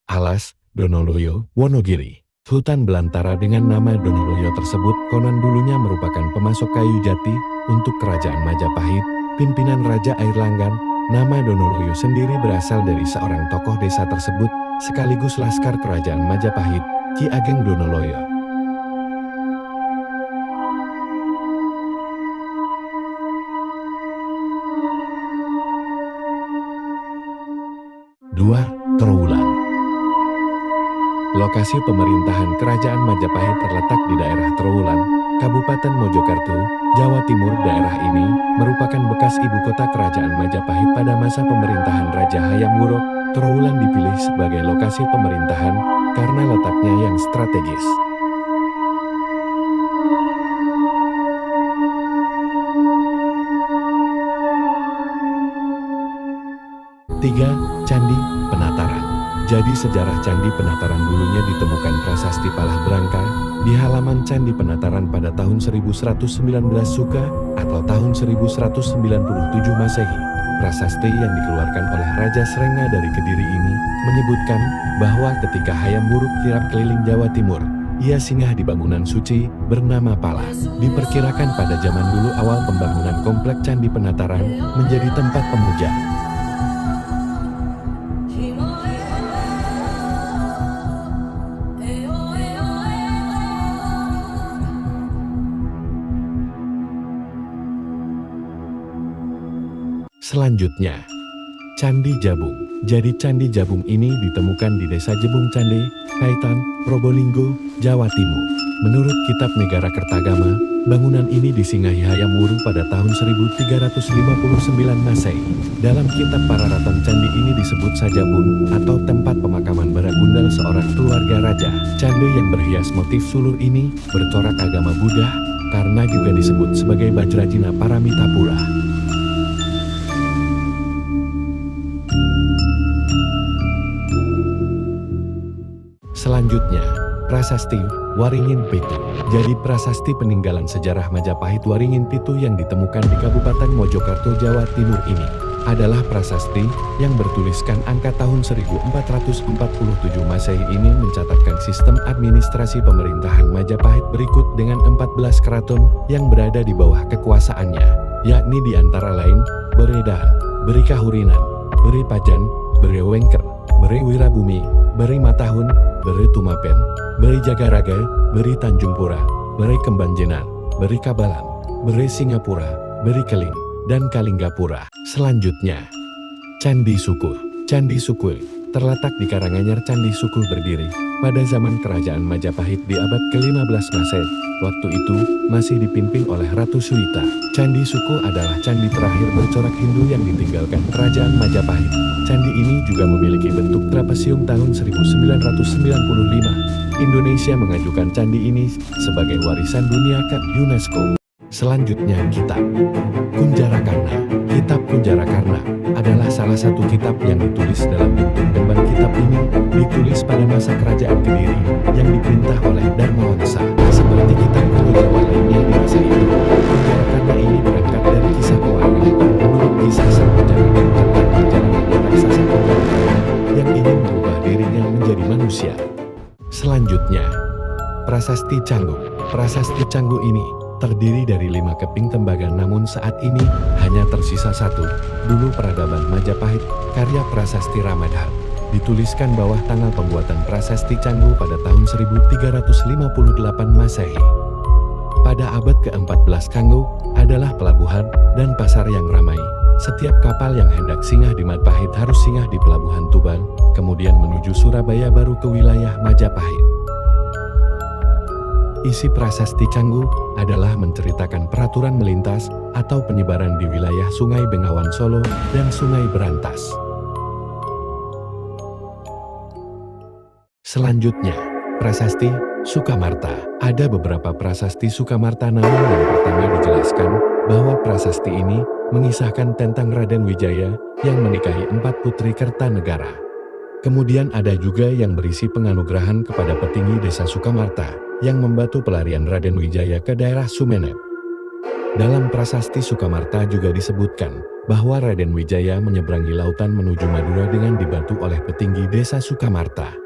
Alas, Donoloyo, Wonogiri. Hutan belantara dengan nama Donoloyo tersebut konon dulunya merupakan pemasok kayu jati untuk kerajaan Majapahit, pimpinan Raja Airlanggan. Nama Donoloyo sendiri berasal dari seorang tokoh desa tersebut, sekaligus laskar kerajaan Majapahit, Ki Ageng Donoloyo. Dua, Trowulan. Lokasi pemerintahan kerajaan Majapahit terletak di daerah Trowulan, Kabupaten Mojokerto, Jawa Timur. Daerah ini merupakan bekas ibu kota kerajaan Majapahit pada masa pemerintahan Raja Hayam Wuruk. Trowulan dipilih sebagai lokasi pemerintahan karena letaknya yang strategis. Tiga, Candi Penataran. Jadi sejarah Candi Penataran dulunya ditemukan prasasti Palah Brangka di halaman Candi Penataran pada tahun 1119 Suka atau tahun 1197 Masehi. Prasasti yang dikeluarkan oleh Raja Srenga dari Kediri ini menyebutkan bahwa ketika Hayam Wuruk kirap keliling Jawa Timur, ia singgah di bangunan suci bernama Palah. Diperkirakan pada zaman dulu awal pembangunan komplek Candi Penataran menjadi tempat pemuja. Selanjutnya, Candi Jabung. Jadi Candi Jabung ini ditemukan di Desa Jebung Cande, Kaitan, Probolinggo, Jawa Timur. Menurut Kitab Negara Kertagama, bangunan ini disinggahi Hayam Wuruk pada tahun 1359 Masehi. Dalam Kitab Pararaton, candi ini disebut Sajabung atau tempat pemakaman Baragundal, seorang keluarga raja. Candi yang berhias motif sulur ini bercorak agama Buddha karena juga disebut sebagai Bajrajina Paramitapura. Selanjutnya, Prasasti Waringin Pitu. Jadi prasasti peninggalan sejarah Majapahit Waringin Pitu yang ditemukan di Kabupaten Mojokerto, Jawa Timur ini adalah prasasti yang bertuliskan angka tahun 1447 Masehi. Ini mencatatkan sistem administrasi pemerintahan Majapahit berikut dengan 14 keraton yang berada di bawah kekuasaannya, yakni di antara lain Beredahan, Beri Kahurinan, Beri Pajan, Beri Wengker, Beri Wirabumi, Beri Matahun, Beri Tumapen, Beri Jagaraga, Beri Tanjung Pura, Beri Kembanjenar, Beri Kabalan, Beri Singapura, Beri Keling, dan Kalinggapura. Selanjutnya, Candi Sukuh. Candi Sukuh terletak di Karanganyar. Candi Sukuh berdiri pada zaman kerajaan Majapahit di abad ke-15 Masehi. Waktu itu masih dipimpin oleh Ratu Suwita. Candi Sukuh adalah candi terakhir bercorak Hindu yang ditinggalkan kerajaan Majapahit. Candi ini juga memiliki bentuk trapesium. Tahun 1995, Indonesia mengajukan candi ini sebagai warisan dunia ke UNESCO. Selanjutnya, Kitab Kunjarakarna. Kitab Kunjarakarna adalah salah satu kitab yang ditulis dalam bentuk gambar. Kitab ini ditulis pada masa kerajaan Kediri yang diperintah oleh Dharmawangsa. Seperti kitab kuno Jawa lainnya di masa itu, Kunjarakarna ini berangkat dari kisah pewayangan. Menurut kisah sang penjaga tentang perjalanan raksasa Kunjarakarna yang ingin merubah dirinya menjadi manusia. Selanjutnya, Prasasti Canggu. Prasasti Canggu ini terdiri dari 5 keping tembaga, namun saat ini hanya tersisa 1. Dulu peradaban Majapahit, karya Prasasti Ramadhan. Dituliskan bawah tanggal pembuatan Prasasti Canggu pada tahun 1358 Masehi. Pada abad ke-14, Canggu adalah pelabuhan dan pasar yang ramai. Setiap kapal yang hendak singgah di Majapahit harus singgah di Pelabuhan Tuban, kemudian menuju Surabaya baru ke wilayah Majapahit. Isi Prasasti Canggu adalah menceritakan peraturan melintas atau penyebaran di wilayah Sungai Bengawan Solo dan Sungai Berantas. Selanjutnya, Prasasti Sukamarta. Ada beberapa prasasti Sukamarta, namun yang pertama dijelaskan bahwa prasasti ini mengisahkan tentang Raden Wijaya yang menikahi 4 putri Kertanegara. Kemudian ada juga yang berisi penganugerahan kepada petinggi desa Sukamarta yang membantu pelarian Raden Wijaya ke daerah Sumenep. Dalam Prasasti Sukamarta juga disebutkan bahwa Raden Wijaya menyeberangi lautan menuju Madura dengan dibantu oleh petinggi desa Sukamarta.